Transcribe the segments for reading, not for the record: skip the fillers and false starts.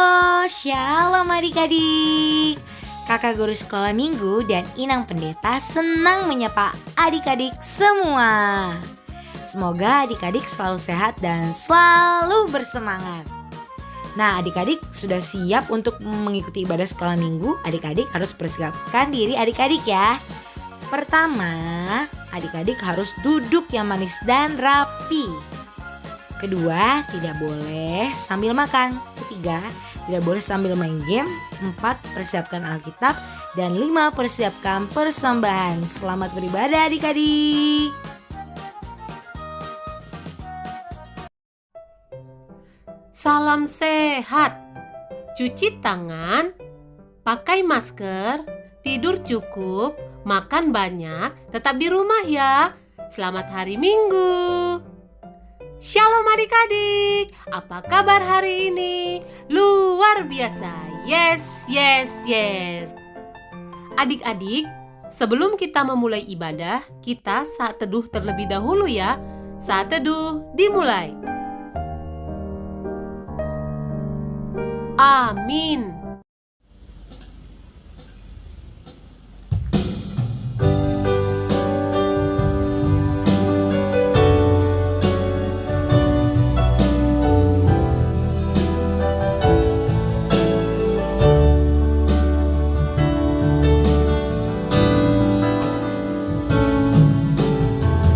Halo, shalom adik-adik. Kakak guru sekolah minggu dan Inang pendeta senang menyapa adik-adik semua. Semoga adik-adik selalu sehat dan selalu bersemangat. Nah, adik-adik sudah siap untuk mengikuti ibadah sekolah minggu? Adik-adik harus persiapkan diri adik-adik ya. Pertama, adik-adik harus duduk yang manis dan rapi. Kedua, tidak boleh sambil makan. Ketiga, tidak boleh sambil main game. 4, persiapkan Alkitab. Dan 5, persiapkan persembahan. Selamat beribadah adik-adik. Salam sehat. Cuci tangan, pakai masker, tidur cukup, makan banyak, tetap di rumah ya. Selamat hari Minggu. Shalom adik-adik, apa kabar hari ini? Luar biasa, yes. Adik-adik, sebelum kita memulai ibadah, kita saat teduh terlebih dahulu ya. Saat teduh dimulai. Amin.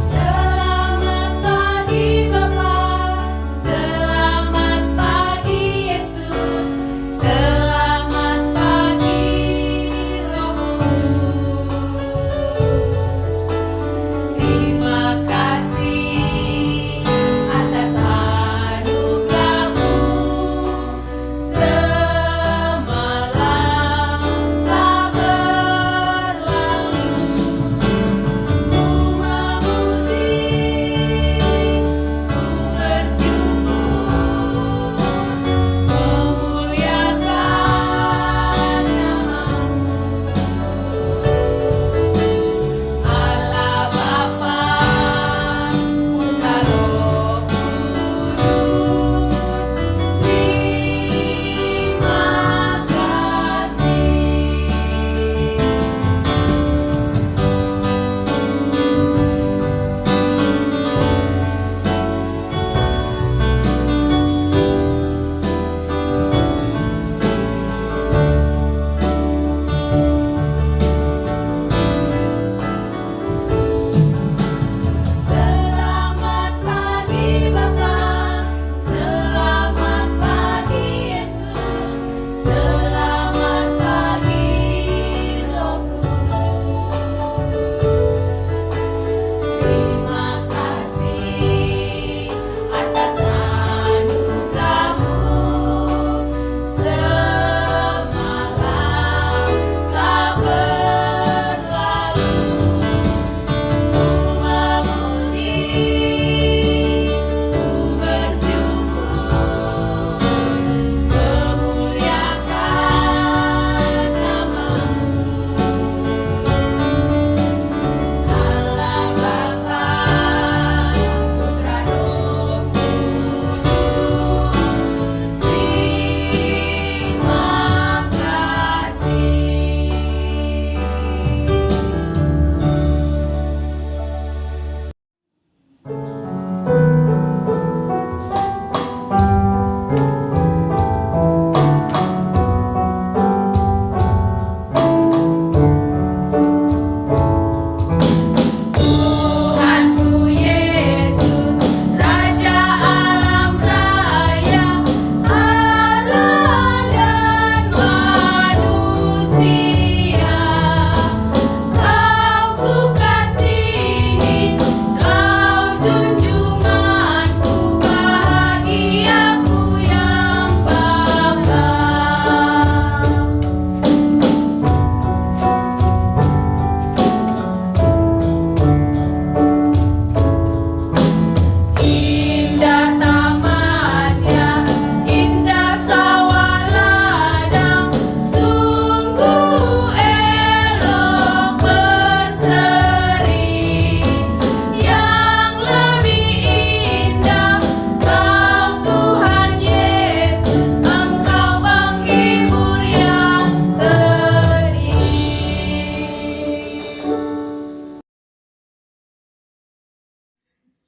Selamat pagi Bapak, selamat pagi Yesus,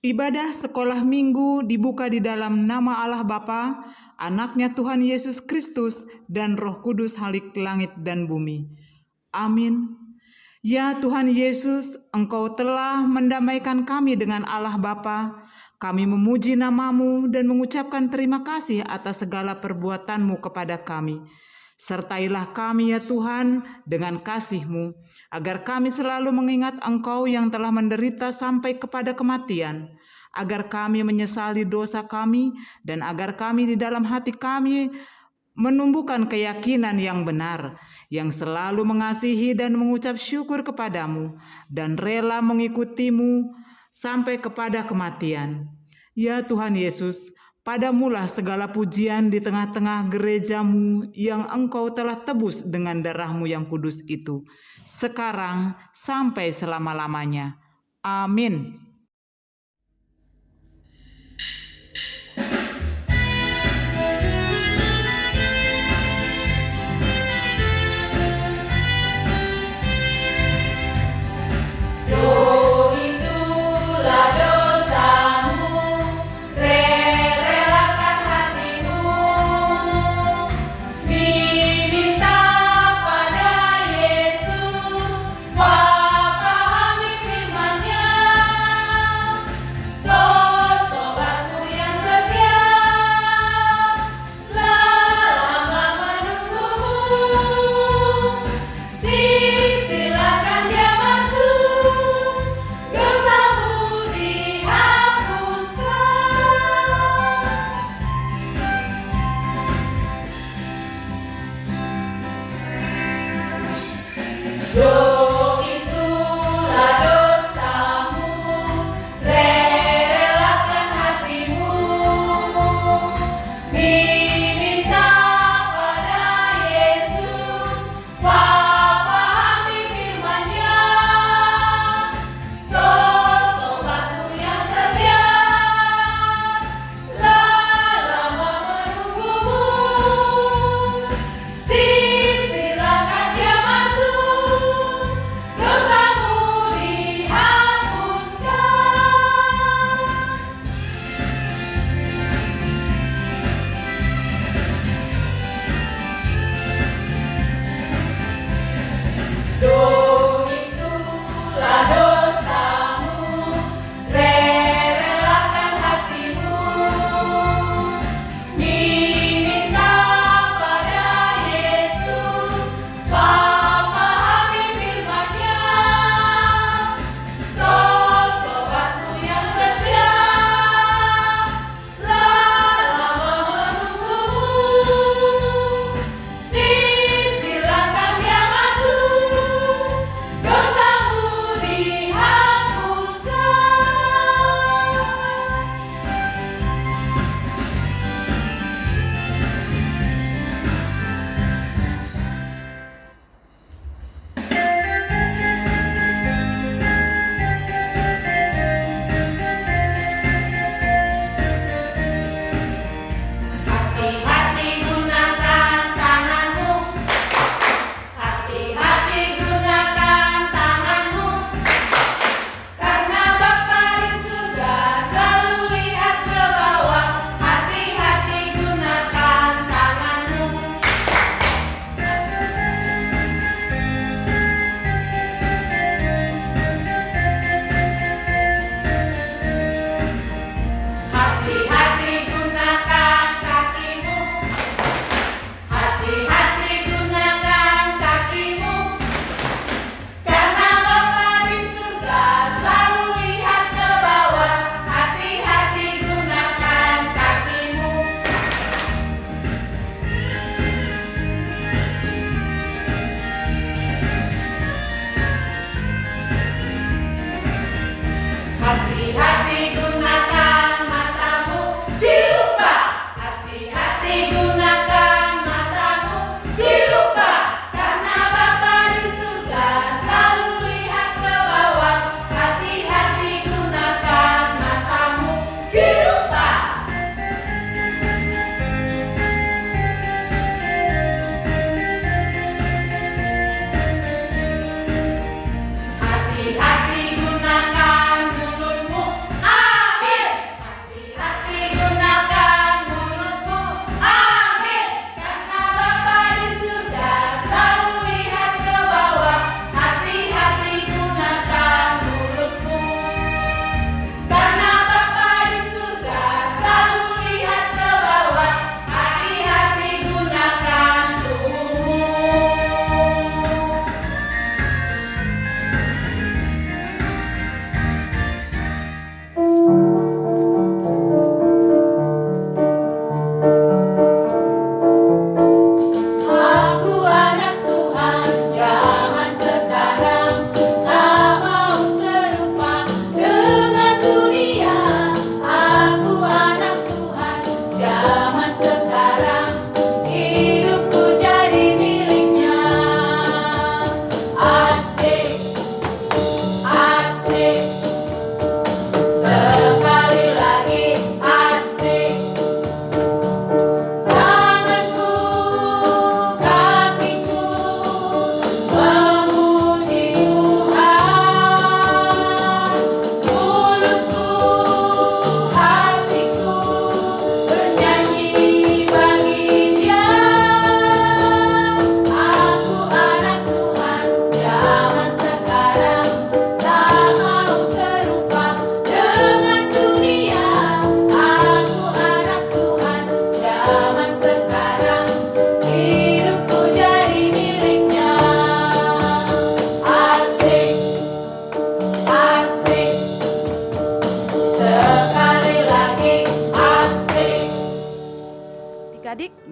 Ibadah sekolah minggu dibuka di dalam nama Allah Bapa, Anaknya Tuhan Yesus Kristus, dan Roh Kudus Halik langit dan bumi. Amin. Ya Tuhan Yesus, Engkau telah mendamaikan kami dengan Allah Bapa. Kami memuji nama-Mu dan mengucapkan terima kasih atas segala perbuatan-Mu kepada kami. Sertailah kami ya Tuhan dengan kasih-Mu, agar kami selalu mengingat Engkau yang telah menderita sampai kepada kematian, agar kami menyesali dosa kami, dan agar kami di dalam hati kami menumbuhkan keyakinan yang benar, yang selalu mengasihi dan mengucap syukur kepadamu, dan rela mengikutimu sampai kepada kematian. Ya Tuhan Yesus, Padamulah segala pujian di tengah-tengah gereja-Mu yang Engkau telah tebus dengan darah-Mu yang kudus itu, sekarang sampai selama-lamanya. Amin.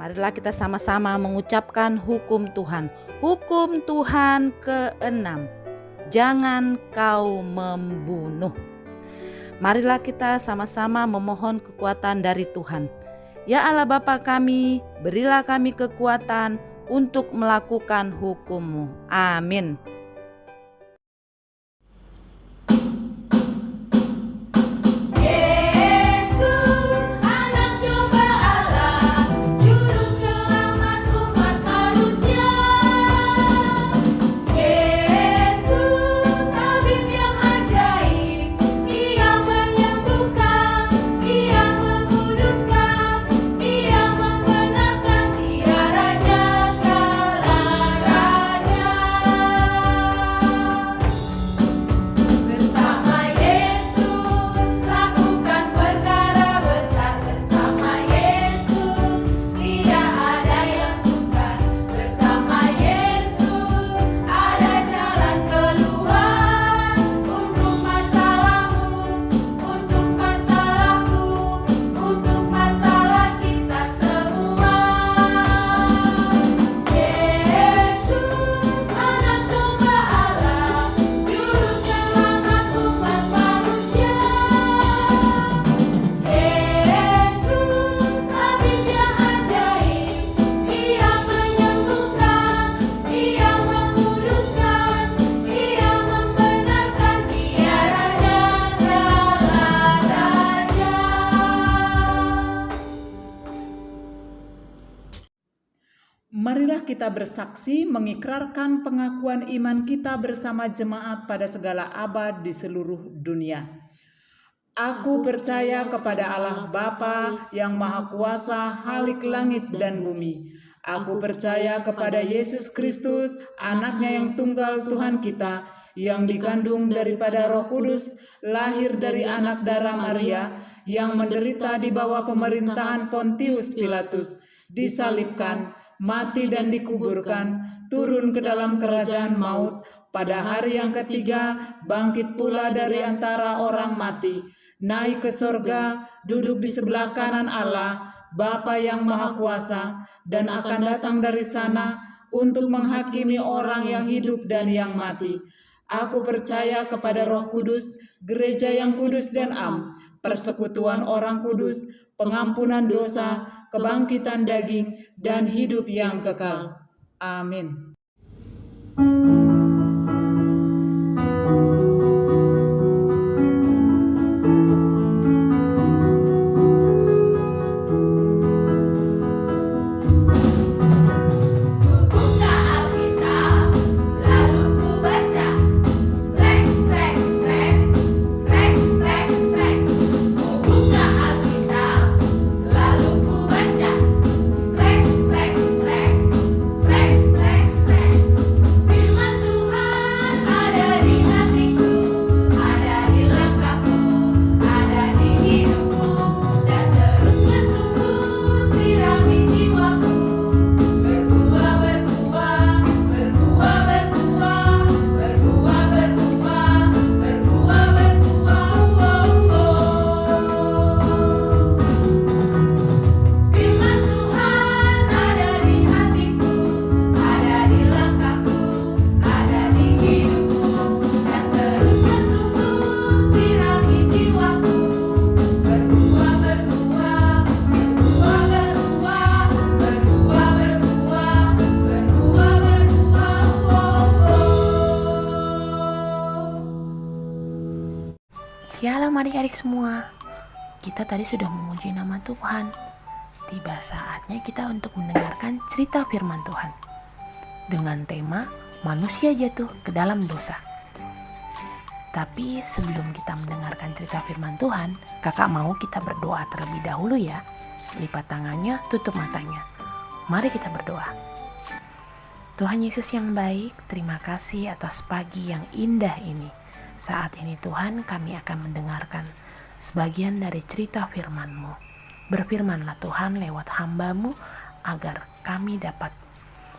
Marilah kita sama-sama mengucapkan hukum Tuhan. Hukum Tuhan ke-6. Jangan kau membunuh. Marilah kita sama-sama memohon kekuatan dari Tuhan. Ya Allah Bapa kami, berilah kami kekuatan untuk melakukan hukum-Mu. Amin. Marilah kita bersaksi mengikrarkan pengakuan iman kita bersama jemaat pada segala abad di seluruh dunia. Aku percaya kepada Allah Bapa yang Maha Kuasa, Halik langit dan bumi. Aku percaya kepada Yesus Kristus, Anaknya yang tunggal Tuhan kita, yang dikandung daripada Roh Kudus, lahir dari anak darah Maria, yang menderita di bawah pemerintahan Pontius Pilatus, disalibkan, mati dan dikuburkan, turun ke dalam kerajaan maut, pada hari yang ketiga bangkit pula dari antara orang mati, naik ke sorga, duduk di sebelah kanan Allah, Bapa yang Maha Kuasa, dan akan datang dari sana untuk menghakimi orang yang hidup dan yang mati. Aku percaya kepada Roh Kudus, gereja yang kudus dan am, persekutuan orang kudus, pengampunan dosa, kebangkitan daging, dan hidup yang kekal. Amin. Shalom adik-adik semua. Kita tadi sudah memuji nama Tuhan. Tiba saatnya kita untuk mendengarkan cerita firman Tuhan dengan tema manusia jatuh ke dalam dosa. Tapi sebelum kita mendengarkan cerita firman Tuhan, kakak mau kita berdoa terlebih dahulu ya. Lipat tangannya, tutup matanya. Mari kita berdoa. Tuhan Yesus yang baik, terima kasih atas pagi yang indah ini. Saat ini Tuhan, kami akan mendengarkan sebagian dari cerita firman-Mu. Berfirmanlah Tuhan lewat hamba-Mu agar kami dapat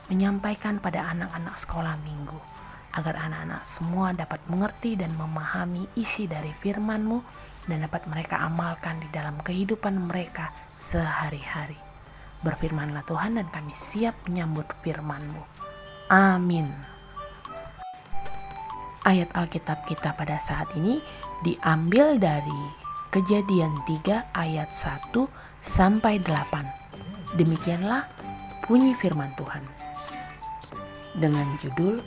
menyampaikan pada anak-anak sekolah minggu, agar anak-anak semua dapat mengerti dan memahami isi dari firman-Mu dan dapat mereka amalkan di dalam kehidupan mereka sehari-hari. Berfirmanlah Tuhan dan kami siap menyambut firman-Mu. Amin. Ayat Alkitab kita pada saat ini diambil dari Kejadian 3 ayat 1 sampai 8. Demikianlah bunyi firman Tuhan. Dengan judul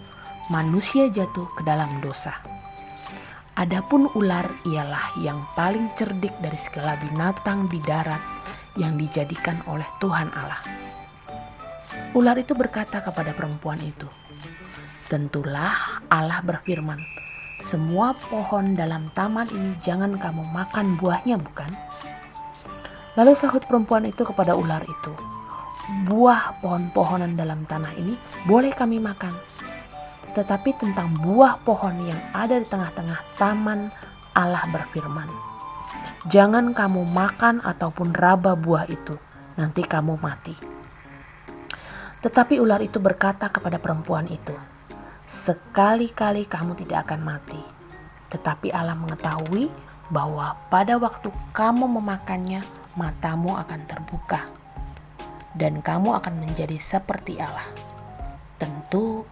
Manusia Jatuh ke Dalam Dosa. Adapun ular ialah yang paling cerdik dari segala binatang di darat yang dijadikan oleh Tuhan Allah. Ular itu berkata kepada perempuan itu, "Tentulah Allah berfirman, semua pohon dalam taman ini jangan kamu makan buahnya, bukan?" Lalu sahut perempuan itu kepada ular itu, "Buah pohon-pohonan dalam tanah ini boleh kami makan. Tetapi tentang buah pohon yang ada di tengah-tengah taman, Allah berfirman, jangan kamu makan ataupun raba buah itu, nanti kamu mati." Tetapi ular itu berkata kepada perempuan itu, "Sekali-kali kamu tidak akan mati. Tetapi Allah mengetahui bahwa pada waktu kamu memakannya, matamu akan terbuka, dan kamu akan menjadi seperti Allah. Tentu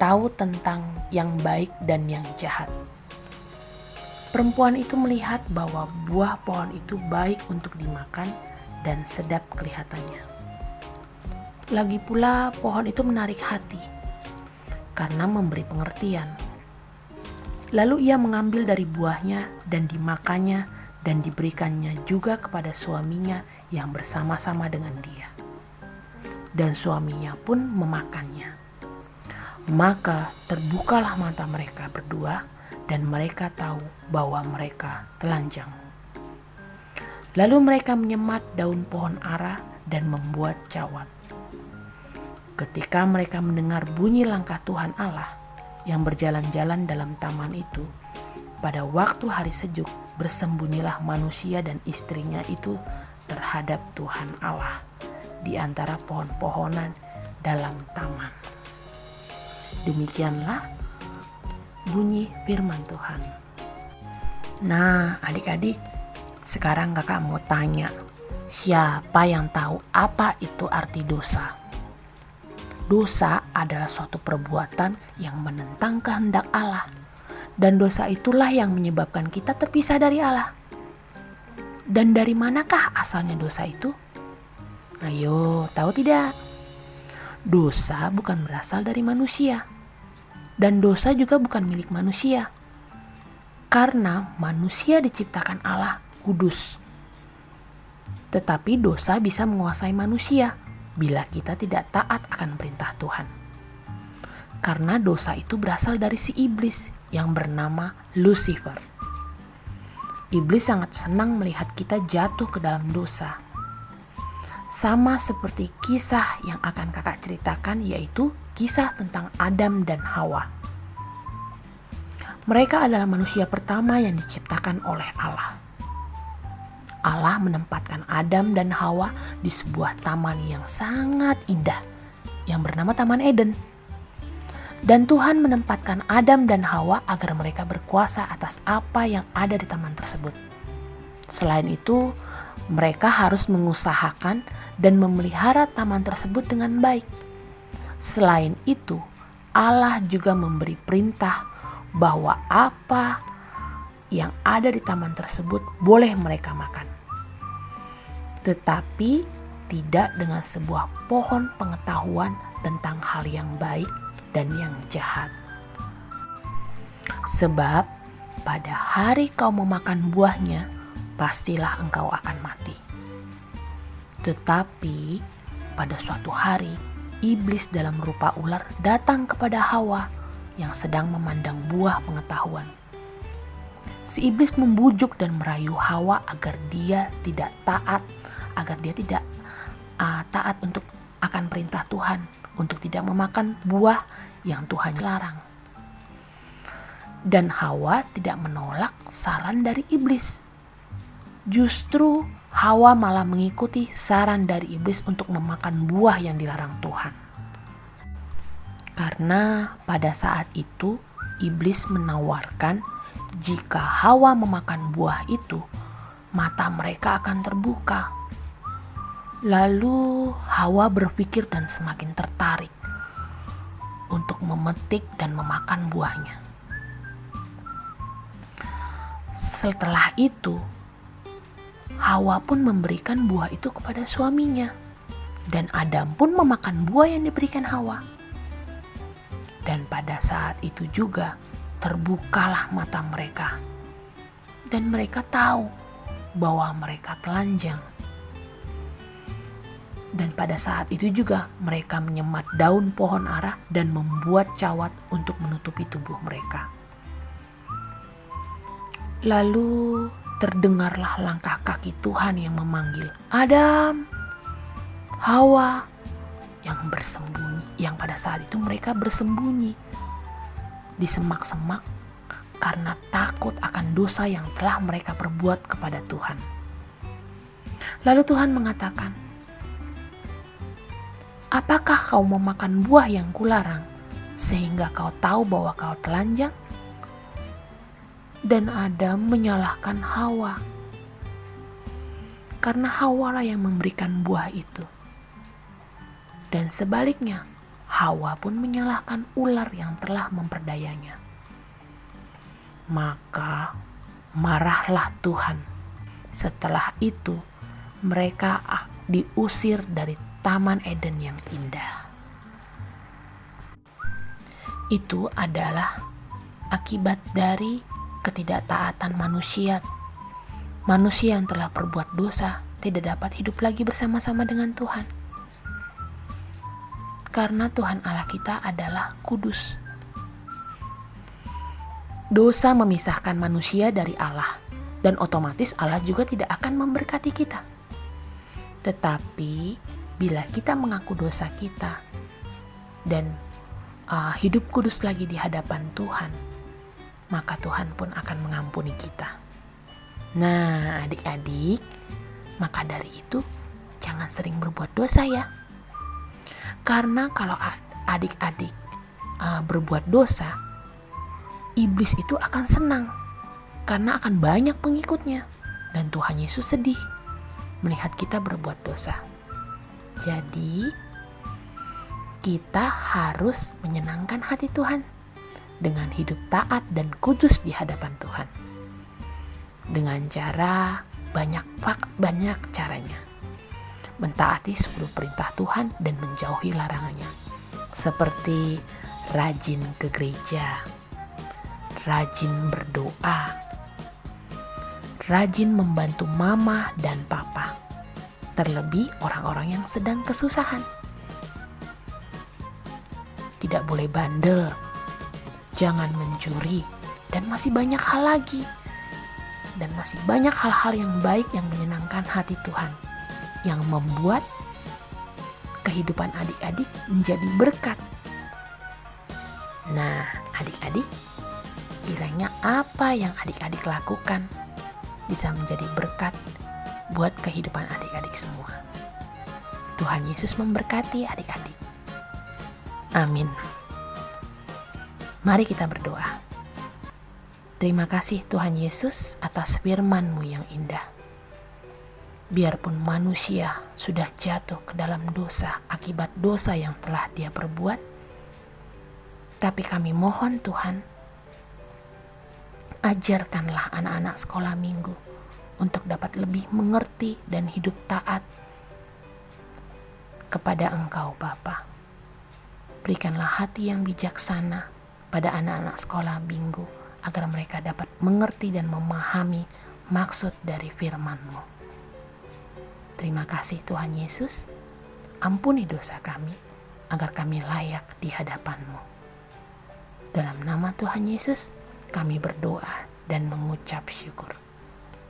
tahu tentang yang baik dan yang jahat." Perempuan itu melihat bahwa buah pohon itu baik untuk dimakan dan sedap kelihatannya. Lagi pula pohon itu menarik hati karena memberi pengertian. Lalu ia mengambil dari buahnya dan dimakannya dan diberikannya juga kepada suaminya yang bersama-sama dengan dia. Dan suaminya pun memakannya. Maka terbukalah mata mereka berdua dan mereka tahu bahwa mereka telanjang. Lalu mereka menyemat daun pohon ara dan membuat cawat. Ketika mereka mendengar bunyi langkah Tuhan Allah yang berjalan-jalan dalam taman itu, pada waktu hari sejuk bersembunyilah manusia dan istrinya itu terhadap Tuhan Allah di antara pohon-pohonan dalam taman. Demikianlah bunyi firman Tuhan. Nah, adik-adik, sekarang kakak mau tanya, siapa yang tahu apa itu arti dosa? Dosa adalah suatu perbuatan yang menentang kehendak Allah, dan dosa itulah yang menyebabkan kita terpisah dari Allah. Dan dari manakah asalnya dosa itu? Ayo, tahu tidak? Dosa bukan berasal dari manusia, dan dosa juga bukan milik manusia, karena manusia diciptakan Allah kudus. Tetapi dosa bisa menguasai manusia bila kita tidak taat akan perintah Tuhan. Karena dosa itu berasal dari si iblis yang bernama Lucifer. Iblis sangat senang melihat kita jatuh ke dalam dosa. Sama seperti kisah yang akan kakak ceritakan, yaitu kisah tentang Adam dan Hawa. Mereka adalah manusia pertama yang diciptakan oleh Allah. Allah menempatkan Adam dan Hawa di sebuah taman yang sangat indah yang bernama Taman Eden. Dan Tuhan menempatkan Adam dan Hawa agar mereka berkuasa atas apa yang ada di taman tersebut. Selain itu, mereka harus mengusahakan dan memelihara taman tersebut dengan baik. Selain itu, Allah juga memberi perintah bahwa apa yang ada di taman tersebut boleh mereka makan, tetapi tidak dengan sebuah pohon pengetahuan tentang hal yang baik dan yang jahat. Sebab pada hari kau memakan buahnya, pastilah engkau akan mati. Tetapi pada suatu hari, iblis dalam rupa ular datang kepada Hawa yang sedang memandang buah pengetahuan. Si iblis membujuk dan merayu Hawa agar dia tidak taat, taat untuk akan perintah Tuhan, untuk tidak memakan buah yang Tuhan larang. Dan Hawa tidak menolak saran dari iblis. Justru Hawa malah mengikuti saran dari iblis untuk memakan buah yang dilarang Tuhan. Karena pada saat itu iblis menawarkan jika Hawa memakan buah itu, mata mereka akan terbuka. Lalu Hawa berpikir dan semakin tertarik untuk memetik dan memakan buahnya. Setelah itu, Hawa pun memberikan buah itu kepada suaminya, dan Adam pun memakan buah yang diberikan Hawa. Dan pada saat itu juga terbukalah mata mereka, dan mereka tahu bahwa mereka telanjang. Dan pada saat itu juga mereka menyemat daun pohon ara dan membuat cawat untuk menutupi tubuh mereka. Lalu terdengarlah langkah kaki Tuhan yang memanggil, "Adam, Hawa," yang bersembunyi, yang pada saat itu mereka bersembunyi di semak-semak karena takut akan dosa yang telah mereka perbuat kepada Tuhan. Lalu Tuhan mengatakan, "Apakah kau memakan buah yang kularang sehingga kau tahu bahwa kau telanjang?" Dan Adam menyalahkan Hawa, karena Hawa lah yang memberikan buah itu. Dan sebaliknya, Hawa pun menyalahkan ular yang telah memperdayanya. Maka marahlah Tuhan. Setelah itu, mereka diusir dari Taman Eden yang indah. Itu adalah akibat dari ketidaktaatan manusia. Manusia yang telah berbuat dosa tidak dapat hidup lagi bersama-sama dengan Tuhan. Karena Tuhan Allah kita adalah kudus. Dosa memisahkan manusia dari Allah, dan otomatis Allah juga tidak akan memberkati kita. Tetapi bila kita mengaku dosa kita dan hidup kudus lagi di hadapan Tuhan, maka Tuhan pun akan mengampuni kita. Nah, adik-adik, maka dari itu jangan sering berbuat dosa ya. Karena kalau adik-adik berbuat dosa, iblis itu akan senang karena akan banyak pengikutnya, dan Tuhan Yesus sedih melihat kita berbuat dosa. Jadi kita harus menyenangkan hati Tuhan dengan hidup taat dan kudus di hadapan Tuhan. Dengan cara banyak caranya. Mentaati 10 perintah Tuhan dan menjauhi larangannya. Seperti rajin ke gereja, rajin berdoa, rajin membantu mama dan papa, terlebih orang-orang yang sedang kesusahan. Tidak boleh bandel, jangan mencuri, dan masih banyak hal lagi. Dan masih banyak hal-hal yang baik yang menyenangkan hati Tuhan, yang membuat kehidupan adik-adik menjadi berkat. Nah, adik-adik, kiranya apa yang adik-adik lakukan bisa menjadi berkat buat kehidupan adik-adik semua. Tuhan Yesus memberkati adik-adik. Amin. Mari kita berdoa. Terima kasih Tuhan Yesus atas firman-Mu yang indah. Biarpun manusia sudah jatuh ke dalam dosa akibat dosa yang telah dia perbuat, tapi kami mohon Tuhan, ajarkanlah anak-anak sekolah minggu untuk dapat lebih mengerti dan hidup taat kepada Engkau Bapa. Berikanlah hati yang bijaksana pada anak-anak sekolah minggu, agar mereka dapat mengerti dan memahami maksud dari firman-Mu. Terima kasih Tuhan Yesus, ampuni dosa kami, agar kami layak di hadapan-Mu. Dalam nama Tuhan Yesus, kami berdoa dan mengucap syukur.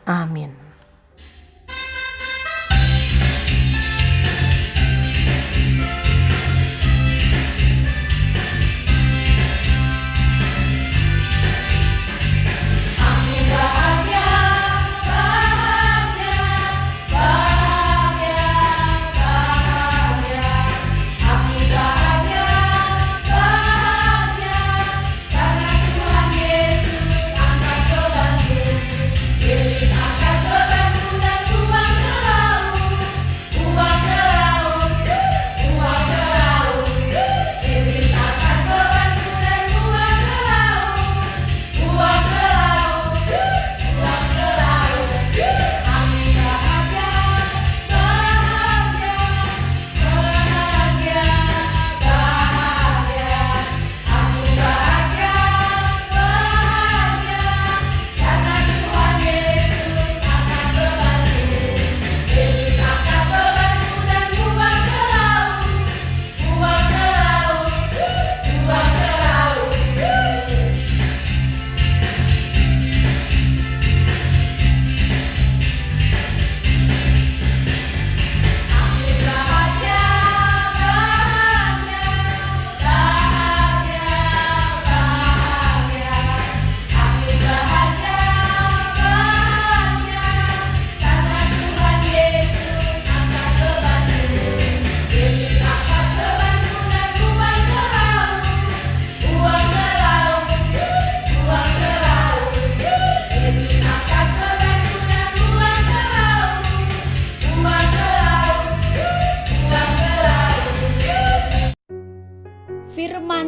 Amin. Yesus angkat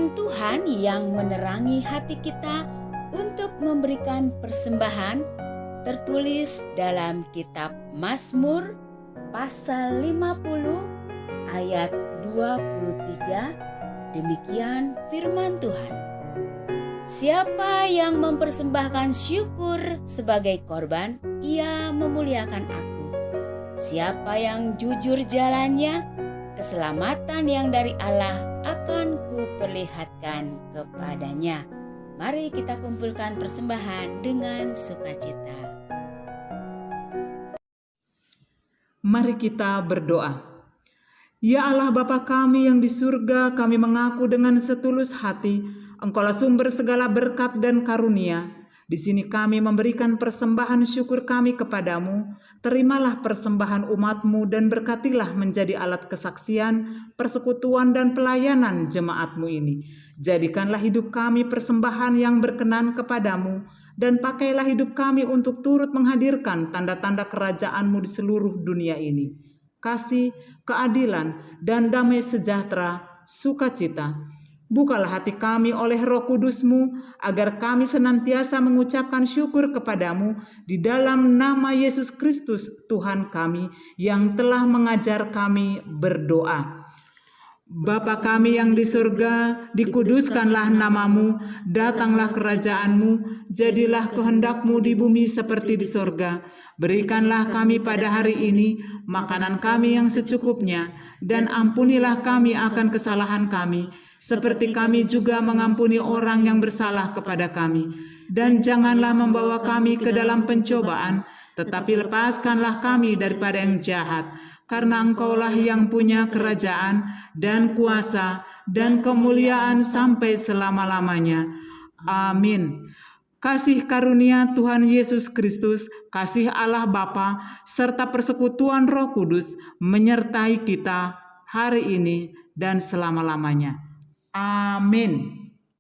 firman Tuhan yang menerangi hati kita untuk memberikan persembahan tertulis dalam kitab Mazmur pasal 50 ayat 23. Demikian firman Tuhan. Siapa yang mempersembahkan syukur sebagai korban, ia memuliakan aku. Siapa yang jujur jalannya, keselamatan yang dari Allah akan kuperlihatkan kepadanya. Mari kita kumpulkan persembahan dengan sukacita. Mari kita berdoa. Ya Allah Bapa kami yang di surga, kami mengaku dengan setulus hati, Engkaulah sumber segala berkat dan karunia. Di sini kami memberikan persembahan syukur kami kepadamu. Terimalah persembahan umat-Mu dan berkatilah menjadi alat kesaksian, persekutuan dan pelayanan jemaat-Mu ini. Jadikanlah hidup kami persembahan yang berkenan kepadamu, dan pakailah hidup kami untuk turut menghadirkan tanda-tanda kerajaan-Mu di seluruh dunia ini. Kasih, keadilan, dan damai sejahtera, sukacita. Bukalah hati kami oleh Roh Kudus-Mu, agar kami senantiasa mengucapkan syukur kepadamu di dalam nama Yesus Kristus Tuhan kami yang telah mengajar kami berdoa. Bapa kami yang di surga, dikuduskanlah namamu, datanglah kerajaan-Mu, jadilah kehendak-Mu di bumi seperti di surga. Berikanlah kami pada hari ini makanan kami yang secukupnya, dan ampunilah kami akan kesalahan kami, seperti kami juga mengampuni orang yang bersalah kepada kami. Dan janganlah membawa kami ke dalam pencobaan, tetapi lepaskanlah kami daripada yang jahat. Karena Engkaulah yang punya kerajaan dan kuasa dan kemuliaan sampai selama-lamanya. Amin. Kasih karunia Tuhan Yesus Kristus, kasih Allah Bapa, serta persekutuan Roh Kudus menyertai kita hari ini dan selama-lamanya. Amin.